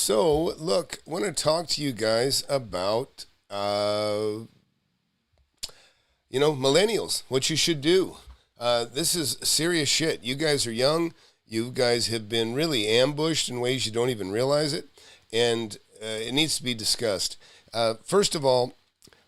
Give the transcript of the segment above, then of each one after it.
So, look, I want to talk to you guys about, millennials, what you should do. This is serious shit. You guys are young. You guys have been really ambushed in ways you don't even realize it, and it needs to be discussed. First of all,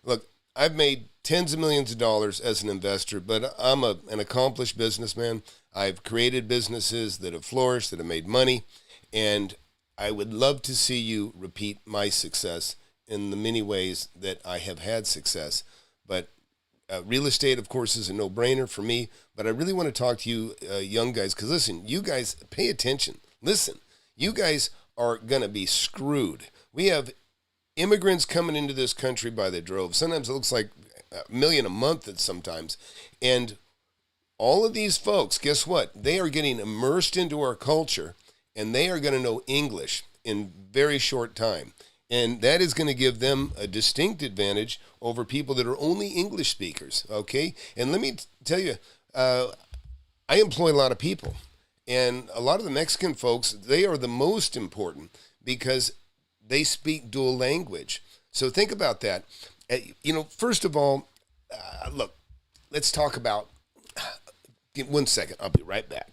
look, I've made tens of millions of dollars as an investor, but I'm an accomplished businessman. I've created businesses that have flourished, that have made money, and I would love to see you repeat my success in the many ways that I have had success. But real estate, of course, is a no-brainer for me. But I really want to talk to you young guys, because listen, you guys, pay attention. Listen, you guys are going to be screwed. We have immigrants coming into this country by the drove. Sometimes it looks like a million a month at sometimes. And all of these folks, guess what? They are getting immersed into our culture, and they are going to know English in very short time. And that is going to give them a distinct advantage over people that are only English speakers, okay? And let me tell you, I employ a lot of people. And a lot of the Mexican folks, they are the most important because they speak dual language. So think about that. First of all, look, let's talk about, give 1 second, I'll be right back.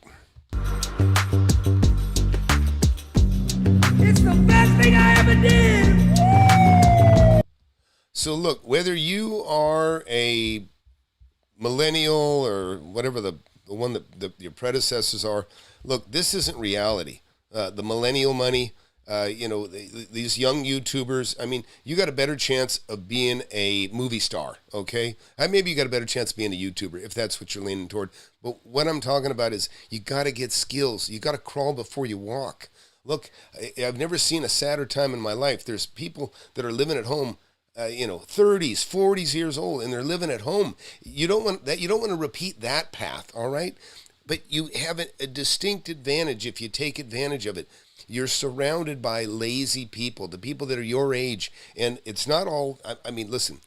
It's the best thing I ever did. Woo! So look, whether you are a millennial or whatever the one that your predecessors are, look, this isn't reality. The millennial money, these young YouTubers, I mean, you got a better chance of being a movie star, okay? Maybe you got a better chance of being a YouTuber if that's what you're leaning toward. But what I'm talking about is you got to get skills. You got to crawl before you walk. Look, I've never seen a sadder time in my life. There's people that are living at home, 30s, 40s years old, and they're living at home. You don't want that. You don't want to repeat that path, all right? But you have a distinct advantage if you take advantage of it. You're surrounded by lazy people, the people that are your age, and it's not all. I mean, listen.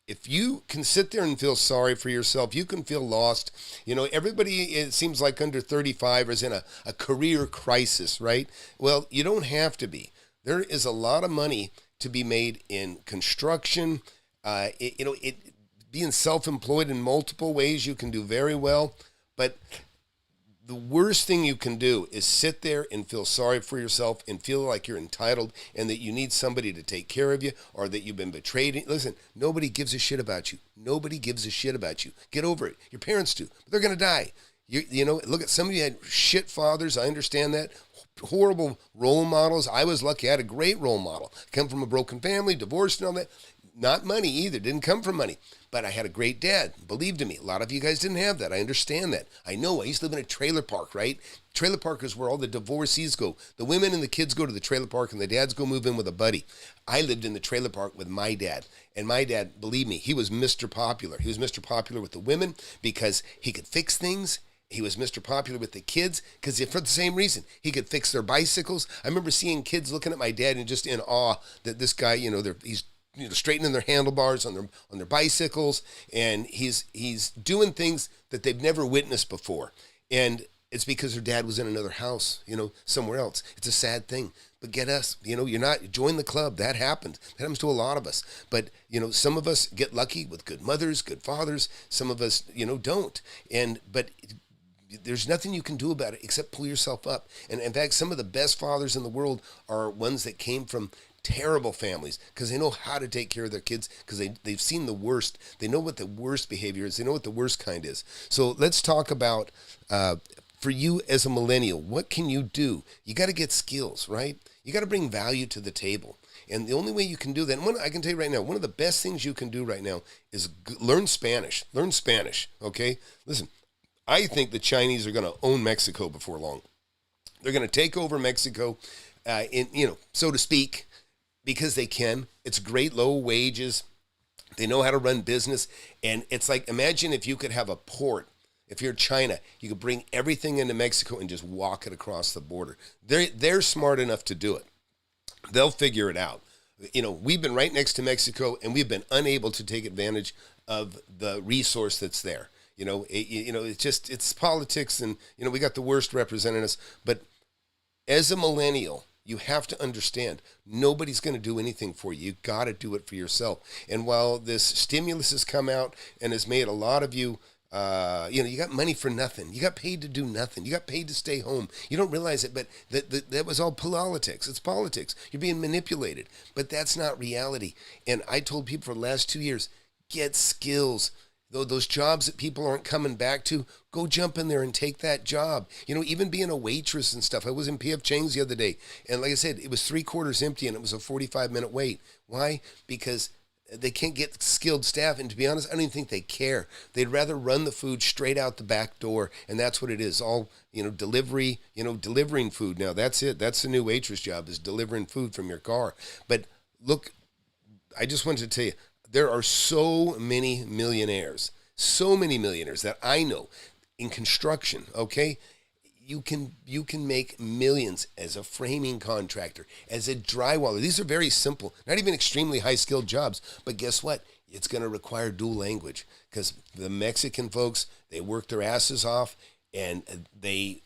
If you can sit there and feel sorry for yourself, you can feel lost. Everybody, it seems like under 35 is in a career crisis, right? Well, you don't have to be. There is a lot of money to be made in construction. Being self-employed in multiple ways, you can do very well. But the worst thing you can do is sit there and feel sorry for yourself and feel like you're entitled and that you need somebody to take care of you or that you've been betrayed. Listen, nobody gives a shit about you. Nobody gives a shit about you. Get over it. Your parents do, but they're going to die. Look at some of you had shit fathers. I understand that. Horrible role models. I was lucky. I had a great role model. Come from a broken family, divorced and all that. Not money either. Didn't come from money. But I had a great dad. Believed in me. A lot of you guys didn't have that. I understand that. I know. I used to live in a trailer park, right? Trailer park is where all the divorcees go. The women and the kids go to the trailer park and the dads go move in with a buddy. I lived in the trailer park with my dad. And my dad, believe me, he was Mr. Popular. He was Mr. Popular with the women because he could fix things. He was Mr. Popular with the kids because for the same reason. He could fix their bicycles. I remember seeing kids looking at my dad and just in awe that this guy, he's straightening their handlebars on their bicycles, and he's doing things that they've never witnessed before. And it's because their dad was in another house, somewhere else. It's a sad thing. But get us, you're not, join the club. That happens. That happens to a lot of us. But, some of us get lucky with good mothers, good fathers. Some of us, don't. But there's nothing you can do about it except pull yourself up. And in fact, some of the best fathers in the world are ones that came from terrible families because they know how to take care of their kids because they've seen the worst. They know what the worst behavior is. They know what the worst kind is. So let's talk about, for you as a millennial, what can you do? You got to get skills, right? You got to bring value to the table. And the only way you can do that, and I can tell you right now, one of the best things you can do right now is learn Spanish. Learn Spanish, okay? Listen, I think the Chinese are going to own Mexico before long. They're going to take over Mexico, so to speak, because they can. It's great low wages. They know how to run business. And it's like, imagine if you could have a port. If you're China, you could bring everything into Mexico and just walk it across the border. They're smart enough to do it. They'll figure it out. We've been right next to Mexico, and we've been unable to take advantage of the resource that's there. It's politics, and we got the worst representing us. But as a millennial, you have to understand, nobody's going to do anything for you. You got to do it for yourself. And while this stimulus has come out and has made a lot of you, you got money for nothing. You got paid to do nothing. You got paid to stay home. You don't realize it, but that was all politics. It's politics. You're being manipulated. But that's not reality. And I told people for the last 2 years, get skills. Those jobs that people aren't coming back to, go jump in there and take that job. Even being a waitress and stuff. I was in P.F. Chang's the other day, and like I said, it was 3/4 empty, and it was a 45-minute wait. Why? Because they can't get skilled staff, and to be honest, I don't even think they care. They'd rather run the food straight out the back door, and that's what it is. All, delivery, delivering food. Now, that's it. That's the new waitress job, is delivering food from your car. But look, I just wanted to tell you, there are so many millionaires that I know in construction, okay? You can make millions as a framing contractor, as a drywaller. These are very simple, not even extremely high-skilled jobs. But guess what? It's going to require dual language, because the Mexican folks, they work their asses off, and they're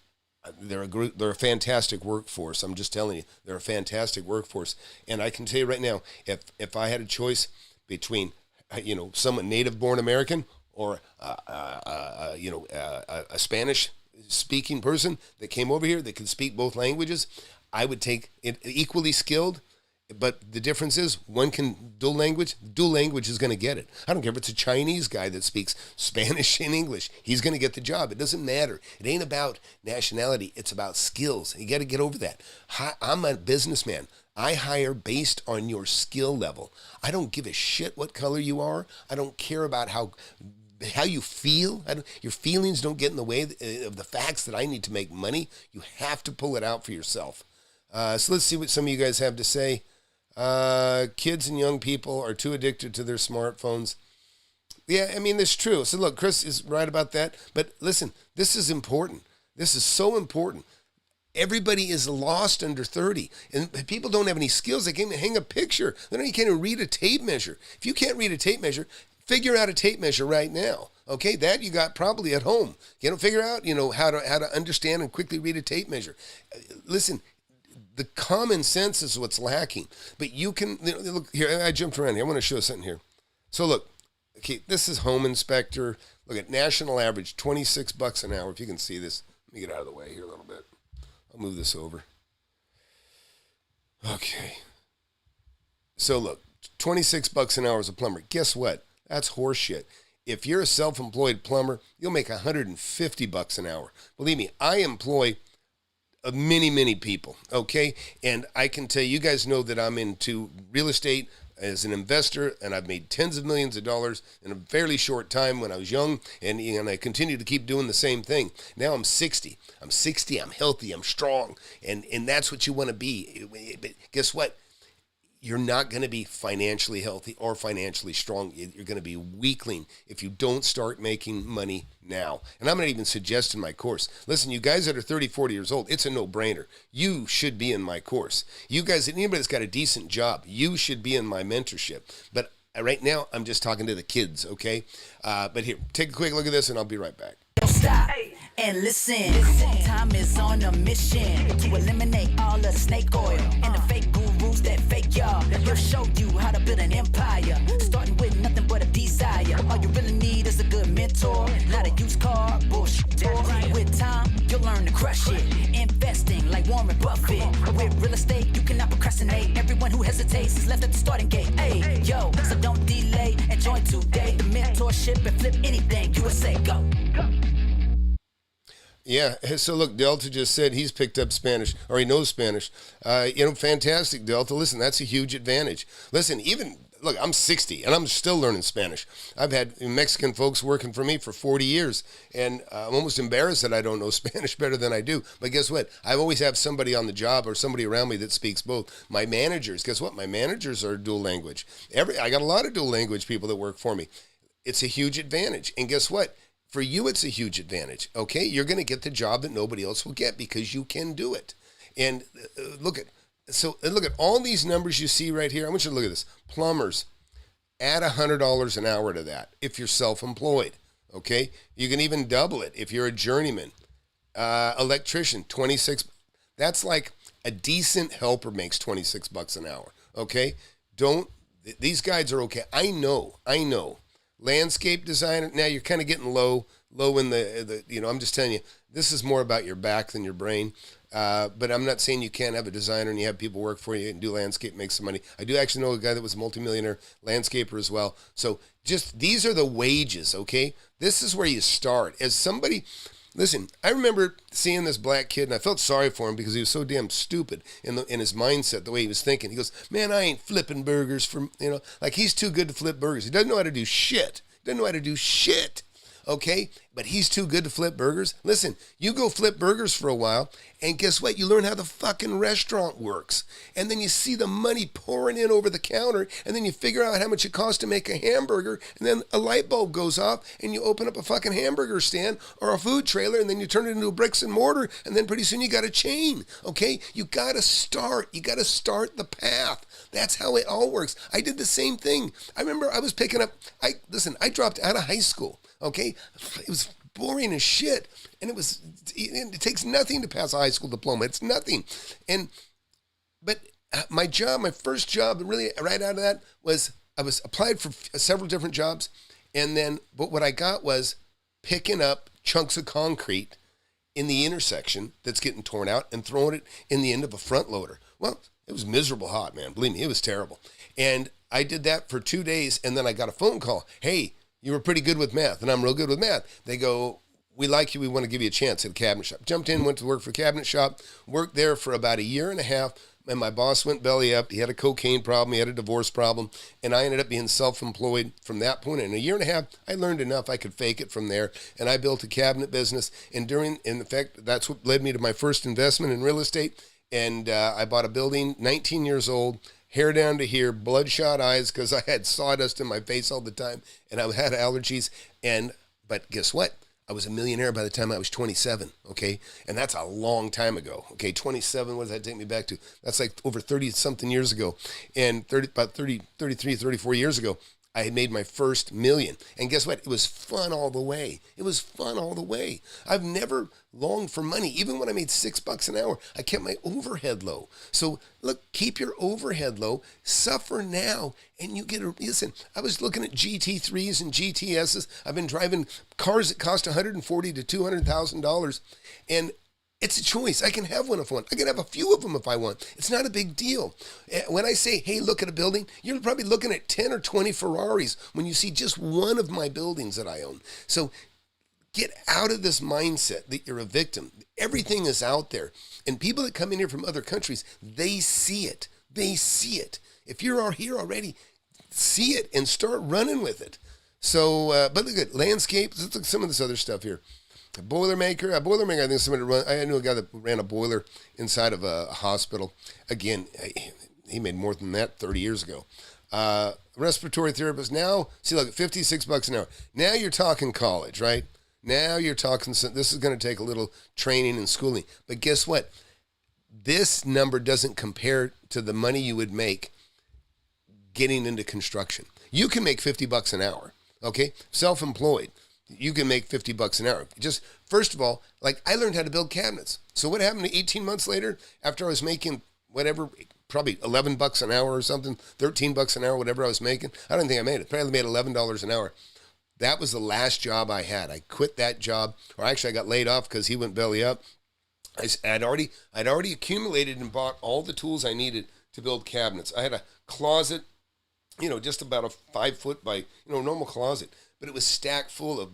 a fantastic workforce. I'm just telling you, they're a fantastic workforce. And I can tell you right now, if I had a choice between, someone native-born American or a Spanish-speaking person that came over here that could speak both languages, I would take it equally skilled. But the difference is, one can dual language is going to get it. I don't care if it's a Chinese guy that speaks Spanish and English. He's going to get the job. It doesn't matter. It ain't about nationality. It's about skills. You got to get over that. I'm a businessman. I hire based on your skill level. I don't give a shit what color you are. I don't care about how you feel. Your feelings don't get in the way of the facts that I need to make money. You have to pull it out for yourself. So let's see what some of you guys have to say. Kids and young people are too addicted to their smartphones. Yeah, I mean, that's true. So look, Chris is right about that. But listen, this is important. This is so important. Everybody is lost under 30, and people don't have any skills. They can't even hang a picture. They can't even read a tape measure. If you can't read a tape measure, figure out a tape measure right now. Okay, that you got probably at home. Figure out, how to understand and quickly read a tape measure. Listen, the common sense is what's lacking. But you can, look here, I jumped around here. I want to show something here. So look, okay, this is Home Inspector. Look at national average, $26 an hour. If you can see this, let me get out of the way here a little bit. I'll move this over. Okay. So look, $26 an hour as a plumber. Guess what? That's horseshit. If you're a self-employed plumber, you'll make $150 an hour. Believe me, I employ many people, okay? And I can tell you guys know that I'm into real estate as an investor, and I've made tens of millions of dollars in a fairly short time when I was young, and I continue to keep doing the same thing. Now I'm 60. I'm healthy, I'm strong, and that's what you want to be. But guess what? You're not going to be financially healthy or financially strong. You're going to be a weakling if you don't start making money now. And I'm not even suggesting my course. Listen, you guys that are 30, 40 years old, it's a no-brainer. You should be in my course. You guys, anybody that's got a decent job, you should be in my mentorship. But right now, I'm just talking to the kids, okay? But here, take a quick look at this, and I'll be right back. Stop and listen. Time is on a mission to eliminate all the snake oil and the fake gurus that fake y'all. He'll show you how to build an empire, starting with nothing but a desire. All you really need is a good mentor, not a used car bullshit. With time, you'll learn to crush it. Investing like Warren Buffett. With real estate, you cannot procrastinate. Everyone who hesitates is left at the starting gate. Hey, yo, so don't delay and join today. The mentorship and flip anything. USA, go. Yeah, so look, Delta just said he's picked up Spanish, or he knows Spanish. Fantastic, Delta. Listen, that's a huge advantage. Listen, look, I'm 60, and I'm still learning Spanish. I've had Mexican folks working for me for 40 years, and I'm almost embarrassed that I don't know Spanish better than I do. But guess what? I always have somebody on the job or somebody around me that speaks both. My managers, guess what? My managers are dual language. I got a lot of dual language people that work for me. It's a huge advantage. And guess what? For you, it's a huge advantage, okay? You're going to get the job that nobody else will get because you can do it. And look at all these numbers you see right here. I want you to look at this. Plumbers, add $100 an hour to that if you're self-employed, okay? You can even double it if you're a journeyman. Electrician, 26. That's like A decent helper makes $26 an hour. Okay, these guys are okay. I know. Landscape designer. Now you're kind of getting low in the. I'm just telling you, this is more about your back than your brain. But I'm not saying you can't have a designer and you have people work for you and do landscape, make some money. I do actually know a guy that was a multimillionaire landscaper as well. So just these are the wages, okay? This is where you start. As somebody, listen, I remember seeing this black kid and I felt sorry for him because he was so damn stupid in his mindset, the way he was thinking. He goes, man, I ain't flipping burgers like he's too good to flip burgers. He doesn't know how to do shit. Okay, but he's too good to flip burgers. Listen, you go flip burgers for a while, and guess what? You learn how the fucking restaurant works. And then you see the money pouring in over the counter, and then you figure out how much it costs to make a hamburger, and then a light bulb goes off, and you open up a fucking hamburger stand or a food trailer, and then you turn it into a bricks and mortar, and then pretty soon you got a chain, okay? You got to start. You got to start the path. That's how it all works. I did the same thing. I remember I was picking up, I dropped out of high school. Okay, it was boring as shit, and it takes nothing to pass a high school diploma. It's nothing, but my first job, really right out of that was I was applied for several different jobs, but what I got was picking up chunks of concrete in the intersection that's getting torn out and throwing it in the end of a front loader. Well, it was miserable hot, man. Believe me, it was terrible, and I did that for 2 days, and then I got a phone call. Hey, you were pretty good with math, and I'm real good with math. They go, we like you, we want to give you a chance at a cabinet shop. Jumped in, went to work for a cabinet shop, worked there for about 1.5 years, and my boss went belly up. He had a cocaine problem, he had a divorce problem, and I ended up being self-employed from that point. In 1.5 years, I learned enough I could fake it from there, and I built a cabinet business, and in fact, that's what led me to my first investment in real estate, and I bought a building, 19 years old, hair down to here, bloodshot eyes because I had sawdust in my face all the time and I had allergies. But guess what? I was a millionaire by the time I was 27, okay? And that's a long time ago, okay? 27, what does that take me back to? That's like over 30-something years ago. And about 33, 34 years ago, I had made my first million. And guess what? It was fun all the way. I've never longed for money. Even when I made $6 an hour, I kept my overhead low. So look, keep your overhead low, suffer now, and you listen, I was looking at GT3s and GTSs. I've been driving cars that cost $140,000 to $200,000. And it's a choice. I can have one if I want. I can have a few of them if I want. It's not a big deal. When I say, hey, look at a building, you're probably looking at 10 or 20 Ferraris when you see just one of my buildings that I own. So get out of this mindset that you're a victim. Everything is out there. And people that come in here from other countries, they see it. If you're out here already, see it and start running with it. So, but look at landscape. Let's look at some of this other stuff here. A boilermaker, I think somebody I knew a guy that ran a boiler inside of a hospital. Again, he made more than that 30 years ago. Respiratory therapist now, see, look, $56 an hour. Now you're talking college, right? Now you're talking, this is going to take a little training and schooling. But guess what? This number doesn't compare to the money you would make getting into construction. You can make $50 an hour, okay? Self-employed. You can make $50 an hour. Just, first of all, like I learned how to build cabinets. So what happened 18 months later after I was making whatever, probably $11 an hour or something, $13 an hour, whatever I was making. I don't think I made it. Probably made $11 an hour. That was the last job I had. I quit that job, or actually I got laid off because he went belly up. I'd already accumulated and bought all the tools I needed to build cabinets. I had a closet, just about a 5 foot by, normal closet. But it was stacked full of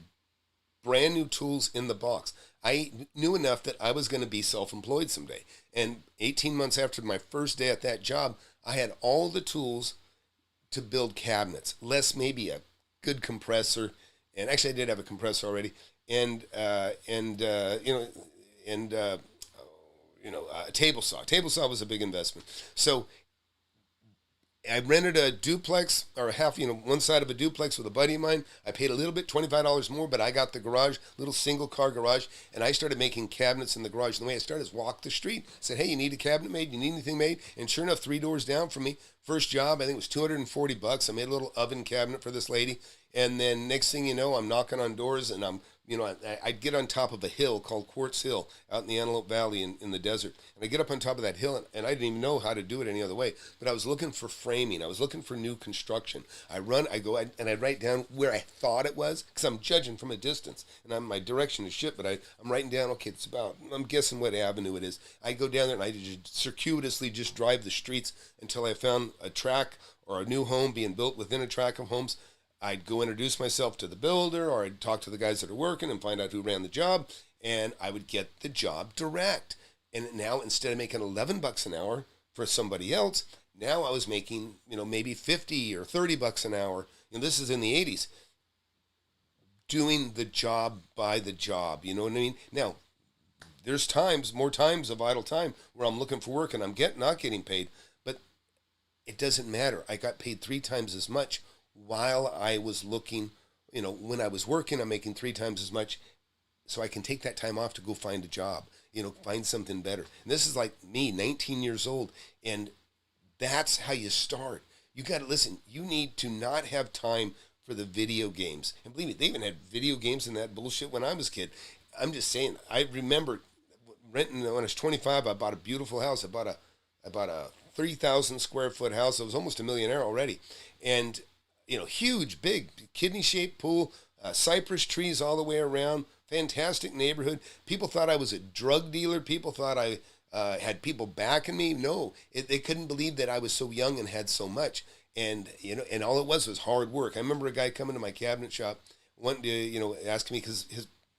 brand new tools in the box. I knew enough that I was going to be self-employed someday. And 18 months after my first day at that job, I had all the tools to build cabinets, less maybe a good compressor. And actually I did have a compressor already. And a table saw. Table saw was a big investment. So I rented a duplex, or one side of a duplex with a buddy of mine. I paid a little bit, $25 more, but I got the garage, little single car garage, and I started making cabinets in the garage. And the way I started is walk the street, said, hey, you need a cabinet made? You need anything made? And sure enough, 3 doors down from me, first job, I think it was $240. I made a little oven cabinet for this lady. And then next thing you know, I'm knocking on doors and I'm I'd get on top of a hill called Quartz Hill out in the Antelope Valley in the desert. And I get up on top of that hill, and I didn't even know how to do it any other way. But I was looking for framing. I was looking for new construction. I'd write down where I thought it was, because I'm judging from a distance. And my direction is shit, but I'm writing down, okay, I'm guessing what avenue it is. I go down there, and I just circuitously just drive the streets until I found a track or a new home being built within a track of homes. I'd go introduce myself to the builder, or I'd talk to the guys that are working and find out who ran the job, and I would get the job direct. And now, instead of making $11 an hour for somebody else, now I was making, maybe 50 or $30 an hour. This is in the 80s. Doing the job by the job, you know what I mean? Now, there's more times of idle time where I'm looking for work and I'm not getting paid, but it doesn't matter. I got paid 3 times as much while I was looking. When I was working, I'm making 3 times as much, so I can take that time off to go find a job, find something better. And this is like me, 19 years old, and that's how you start. You got to listen. You need to not have time for the video games. And believe me, they even had video games and that bullshit when I was a kid. I'm just saying, I remember renting, when I was 25, I bought a beautiful house. I bought a 3,000 square foot house. I was almost a millionaire already. And huge, big, kidney-shaped pool, cypress trees all the way around, fantastic neighborhood. People thought I was a drug dealer. People thought I had people backing me. No, they couldn't believe that I was so young and had so much. And, and all it was hard work. I remember a guy coming to my cabinet shop, wanting to, asking me because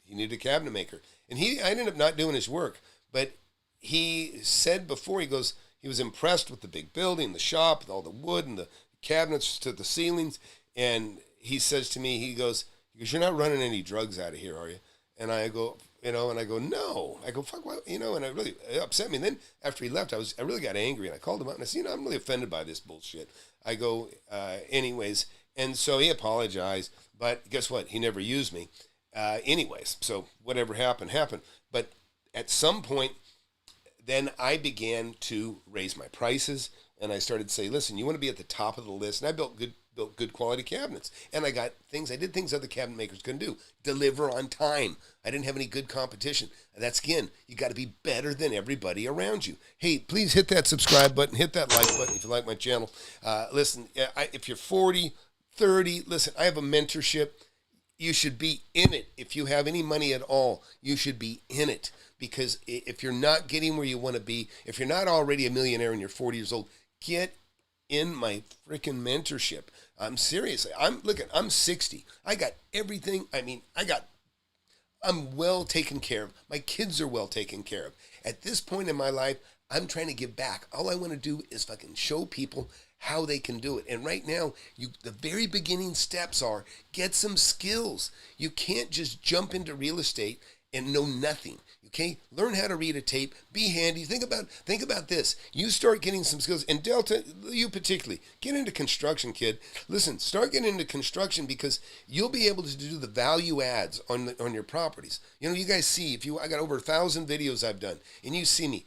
he needed a cabinet maker. And I ended up not doing his work. But he said before, he was impressed with the big building, the shop, all the wood and the cabinets to the ceilings, and he says to me, he goes, you're not running any drugs out of here, are you? And I go, no. I go, fuck, what? And it upset me. And then after he left, I really got angry, and I called him out, and I said, I'm really offended by this bullshit. I go, anyways, and so he apologized, but guess what? He never used me. Anyways, so whatever happened. But at some point, then I began to raise my prices. And I started to say, listen, you want to be at the top of the list. And I built good quality cabinets. And I did things other cabinet makers couldn't do. Deliver on time. I didn't have any good competition. And that's, again, you got to be better than everybody around you. Hey, please hit that subscribe button. Hit that like button if you like my channel. Listen, if you're 40, 30, listen, I have a mentorship. You should be in it. If you have any money at all, you should be in it. Because if you're not getting where you want to be, if you're not already a millionaire and you're 40 years old, get in my freaking mentorship. I'm serious. I'm 60. I got everything. I'm well taken care of. My kids are well taken care of. At this point in my life, I'm trying to give back. All I want to do is fucking show people how they can do it. And right now, the very beginning steps are get some skills. You can't just jump into real estate and know nothing. Okay, learn how to read a tape. Be handy. Think about this. You start getting some skills, and Delta, you particularly, get into construction, kid. Listen, start getting into construction because you'll be able to do the value adds on your properties. You guys see, I got over 1,000 videos I've done, and you see me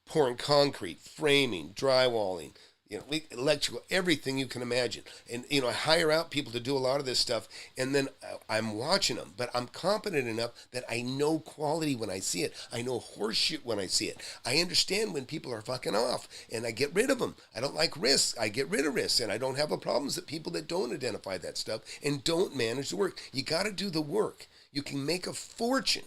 pouring concrete, framing, drywalling, electrical, everything you can imagine. And, I hire out people to do a lot of this stuff, and then I'm watching them. But I'm competent enough that I know quality when I see it. I know horseshit when I see it. I understand when people are fucking off, and I get rid of them. I don't like risks. I get rid of risks, and I don't have problems with people that don't identify that stuff and don't manage the work. You got to do the work. You can make a fortune.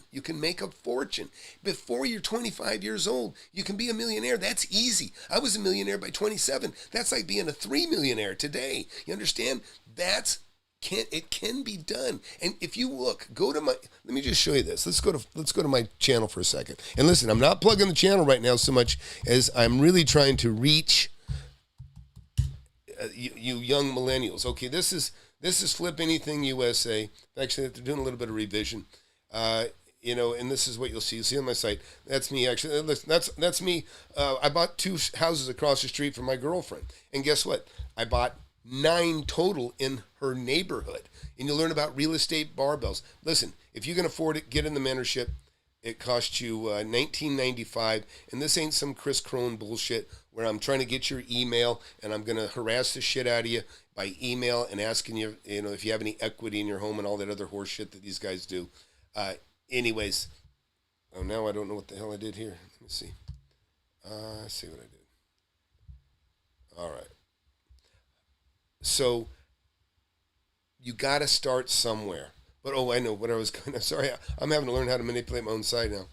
Before you're 25 years old, you can be a millionaire. That's easy. I was a millionaire by 27. That's like being a 3 millionaire today. You understand? It can be done. And if you look, let me just show you this. Let's go to my channel for a second. And listen, I'm not plugging the channel right now so much as I'm really trying to reach you young millennials. Okay, this is Flip Anything USA. Actually, they're doing a little bit of revision. And this is what you'll see. You'll see on my site. That's me, actually. That's me. I bought 2 houses across the street from my girlfriend. And guess what? I bought 9 total in her neighborhood. And you'll learn about real estate barbells. Listen, if you can afford it, get in the mentorship. It costs you $19.95, and this ain't some Chris Crone bullshit. where I'm trying to get your email and I'm going to harass the shit out of you by email and asking you, if you have any equity in your home and all that other horse shit that these guys do. Anyways, now I don't know what the hell I did here. Let me see. Let's see what I did. All right. So you got to start somewhere. But, I know what I was going to... Sorry, I'm having to learn how to manipulate my own site now.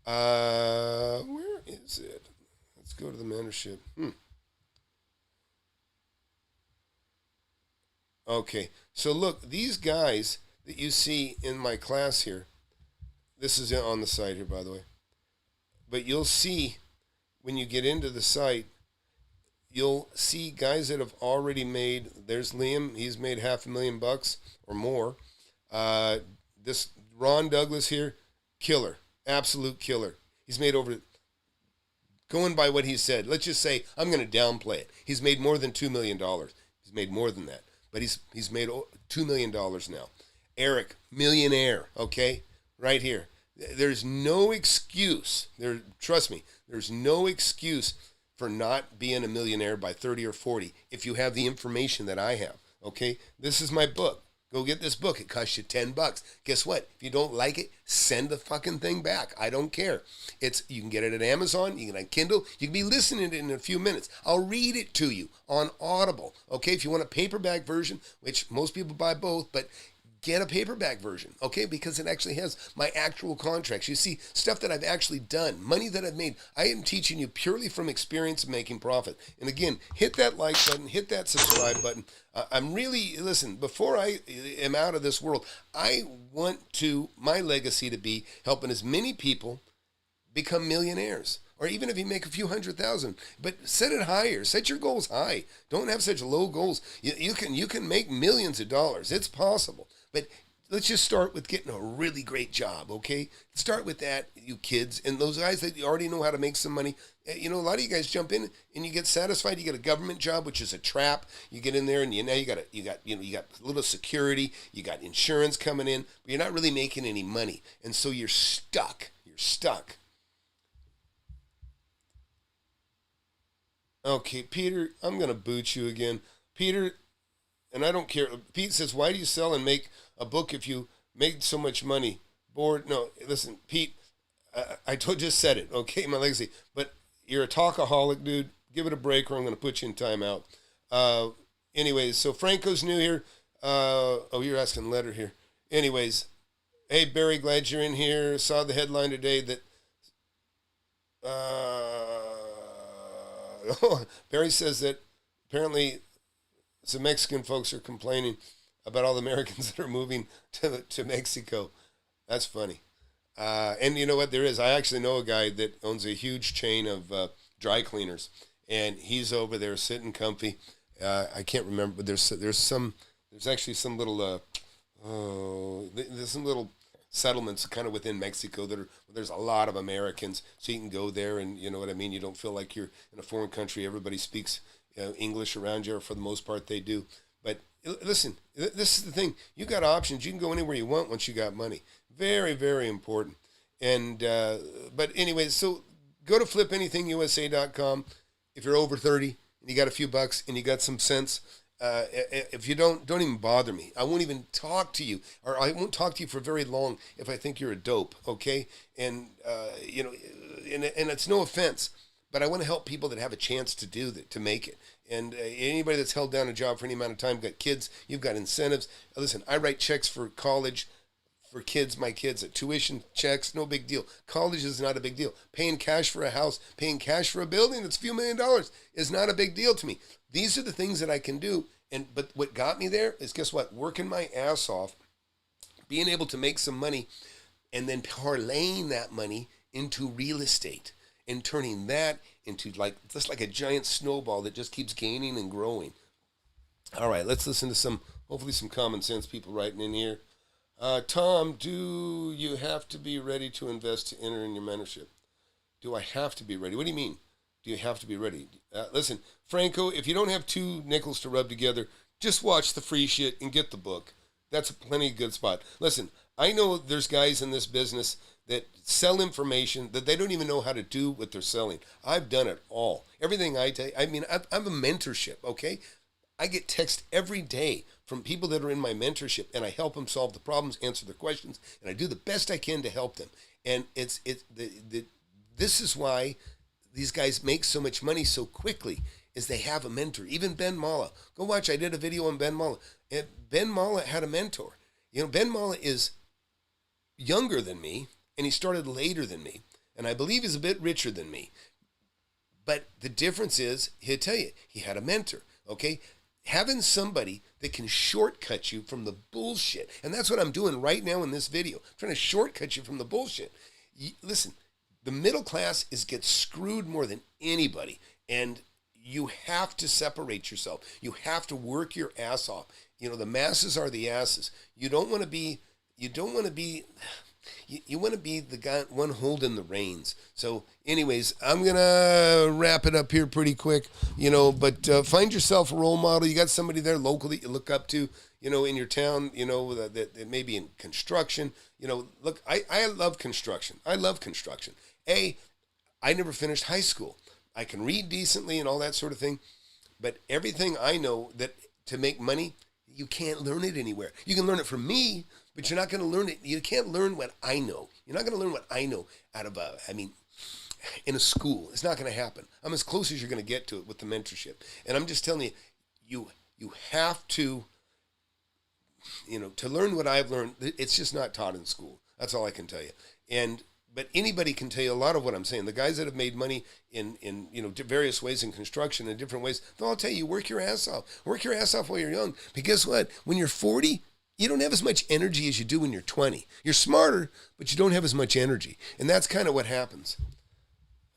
Where is it? Let's go to the mentorship. Okay, so look, these guys that you see in my class here, this is on the site here, by the way. But you'll see, when you get into the site, you'll see guys that have already made... There's Liam. He's made $500,000 or more. This Ron Douglas here, killer, absolute killer. He's made over, going by what he said, let's just say, I'm going to downplay it. He's made more than $2 million. He's made more than that, but he's made $2 million now. Eric, millionaire, okay, right here. There's no excuse. Trust me, there's no excuse for not being a millionaire by 30 or 40 if you have the information that I have, okay? This is my book. Go get this book. It costs you $10. Guess what? If you don't like it, send the fucking thing back. I don't care. You can get it at Amazon. You can get it on Kindle. You can be listening to it in a few minutes. I'll read it to you on Audible. Okay, if you want a paperback version, which most people buy both, but get a paperback version, okay? Because it actually has my actual contracts. You see, stuff that I've actually done, money that I've made. I am teaching you purely from experience of making profit. And again, hit that like button, hit that subscribe button. I'm really, listen, before I am out of this world, I want my legacy to be helping as many people become millionaires. Or even if you make a few $100,000, but set it higher. Set your goals high. Don't have such low goals. You can make millions of dollars. It's possible. But let's just start with getting a really great job, okay? Start with that, you kids, and those guys that already know how to make some money. A lot of you guys jump in and you get satisfied. You get a government job, which is a trap. You get in there and you got a little security. You got insurance coming in, but you're not really making any money, and so you're stuck. You're stuck. Okay, Peter, I'm gonna boot you again, Peter. And I don't care. Pete says, why do you sell and make a book if you made so much money? Bored? No, listen, Pete, I just said it, okay, my legacy. But you're a talkaholic, dude. Give it a break or I'm going to put you in timeout. Anyways, so Franco's new here. You're asking letter here. Anyways, hey, Barry, glad you're in here. Saw the headline today that... Barry says that apparently... some Mexican folks are complaining about all the Americans that are moving to Mexico. That's funny. And you know what? I actually know a guy that owns a huge chain of dry cleaners, and he's over there sitting comfy. I can't remember, but there's actually some little there's some little settlements kind of within Mexico there's a lot of Americans, so you can go there, and you know what I mean. You don't feel like you're in a foreign country. Everybody speaks English around you, or for the most part they do. But listen, this is the thing. You got options. You can go anywhere you want once you got money. Very, very important. And but anyways, so go to flipanythingusa.com if you're over 30 and you got a few bucks and you got some sense. If you don't even bother me. I won't even talk to you, or I won't talk to you for very long if I think you're a dope, okay? And and it's no offense, but I want to help people that have a chance to do that, to make it. And anybody that's held down a job for any amount of time, got kids, you've got incentives. Listen, I write checks for college for kids, my kids, tuition checks, no big deal. College is not a big deal. Paying cash for a house, paying cash for a building that's a few $1 million is not a big deal to me. These are the things that I can do. But what got me there is, guess what? Working my ass off, being able to make some money, and then parlaying that money into real estate and turning that into just like a giant snowball that just keeps gaining and growing. All right, let's listen to hopefully some common sense people writing in here. Tom, do you have to be ready to invest to enter in your mentorship? Do I have to be ready? What do you mean? Do you have to be ready? Listen, Franco, if you don't have two nickels to rub together, just watch the free shit and get the book. That's a plenty good spot. Listen, I know there's guys in this business that sell information that they don't even know how to do what they're selling. I've done it all. Everything I tell you, I mean, I'm a mentorship, okay? I get text every day from people that are in my mentorship, and I help them solve the problems, answer their questions, and I do the best I can to help them. And this is why these guys make so much money so quickly, is they have a mentor. Even Ben Mala. Go watch, I did a video on Ben Mala. And Ben Mala had a mentor. You know, Ben Mala is younger than me, and he started later than me. And I believe he's a bit richer than me. But the difference is, he'll tell you, he had a mentor, okay? Having somebody that can shortcut you from the bullshit. And that's what I'm doing right now in this video. I'm trying to shortcut you from the bullshit. Listen, the middle class gets screwed more than anybody. And you have to separate yourself. You have to work your ass off. You know, the masses are the asses. You want to be the guy, one holding the reins. So anyways, I'm going to wrap it up here pretty quick, you know, but find yourself a role model. You got somebody there local that you look up to, you know, in your town, you know, that may be in construction. You know, look, I love construction. I love construction. I never finished high school. I can read decently and all that sort of thing, but everything I know that to make money, you can't learn it anywhere. You can learn it from me, but you're not going to learn it. You can't learn what I know. You're not going to learn what I know out of in a school. It's not going to happen. I'm as close as you're going to get to it with the mentorship. And I'm just telling you, you have to, you know, to learn what I've learned. It's just not taught in school. That's all I can tell you. But anybody can tell you a lot of what I'm saying. The guys that have made money in you know, various ways in construction in different ways, they'll all tell you, work your ass off. Work your ass off while you're young. Because guess what? When you're 40, you don't have as much energy as you do when you're 20. You're smarter, but you don't have as much energy. And that's kind of what happens.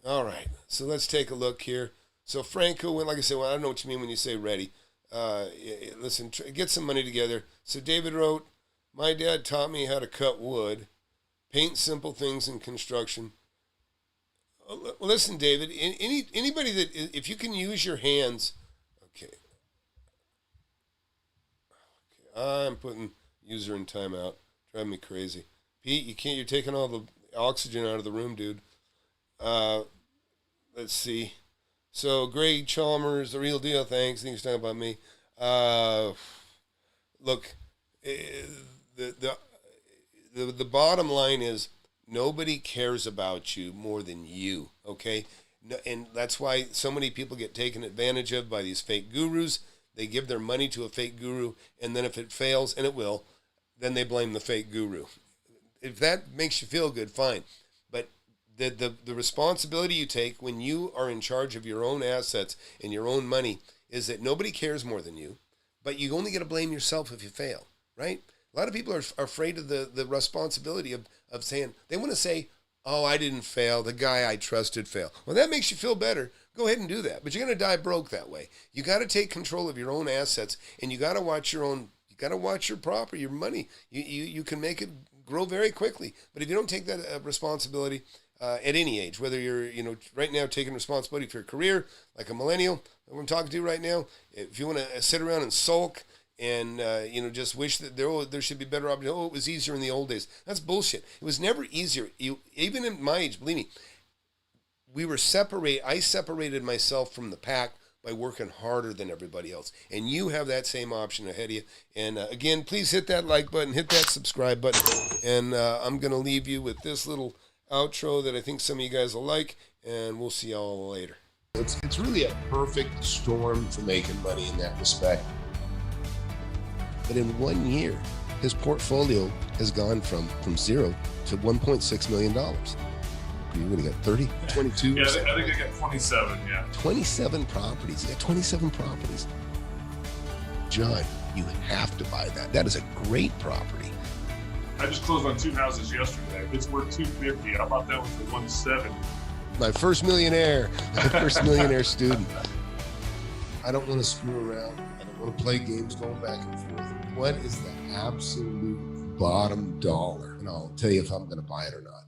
All right, so let's take a look here. So Franco went, like I said, well, I don't know what you mean when you say ready. Listen, get some money together. So David wrote, my dad taught me how to cut wood, paint simple things in construction. Well, listen, David, anybody that, if you can use your hands, okay. I'm putting user in timeout. Driving me crazy. Pete, you can't, you're taking all the oxygen out of the room, dude. Let's see. So Greg Chalmers, the real deal, thanks. I think he's talking about me. Look, the bottom line is nobody cares about you more than you, okay? And that's why so many people get taken advantage of by these fake gurus. They give their money to a fake guru, and then if it fails, and it will, then they blame the fake guru. If that makes you feel good, fine. But the responsibility you take when you are in charge of your own assets and your own money is that nobody cares more than you, but you only get to blame yourself if you fail, right? A lot of people are afraid of the responsibility of saying, they want to say, oh, I didn't fail, the guy I trusted failed. Well, that makes you feel better. Go ahead and do that. But you're going to die broke that way. You got to take control of your own assets, and you got to watch your property, your money. You can make it grow very quickly. But if you don't take that responsibility at any age, whether you're, you know, right now taking responsibility for your career, like a millennial, that I'm talking to right now, if you want to sit around and sulk and, you know, just wish that there should be better opportunities. Oh, it was easier in the old days. That's bullshit. It was never easier. Even in my age, believe me, I separated myself from the pack by working harder than everybody else. And you have that same option ahead of you. And again, please hit that like button, hit that subscribe button. And I'm going to leave you with this little outro that I think some of you guys will like. And we'll see y'all later. It's really a perfect storm for making money in that respect. But in 1 year, his portfolio has gone from zero to $1.6 million. You're going to get 30, 22? Yeah, I think I got 27, yeah. 27 properties. Yeah, 27 properties. John, you have to buy that. That is a great property. I just closed on 2 houses yesterday. It's worth $250. I bought that one for $170. My first millionaire. My first millionaire student. I don't want to screw around. I don't want to play games going back and forth. What is the absolute bottom dollar? And I'll tell you if I'm going to buy it or not.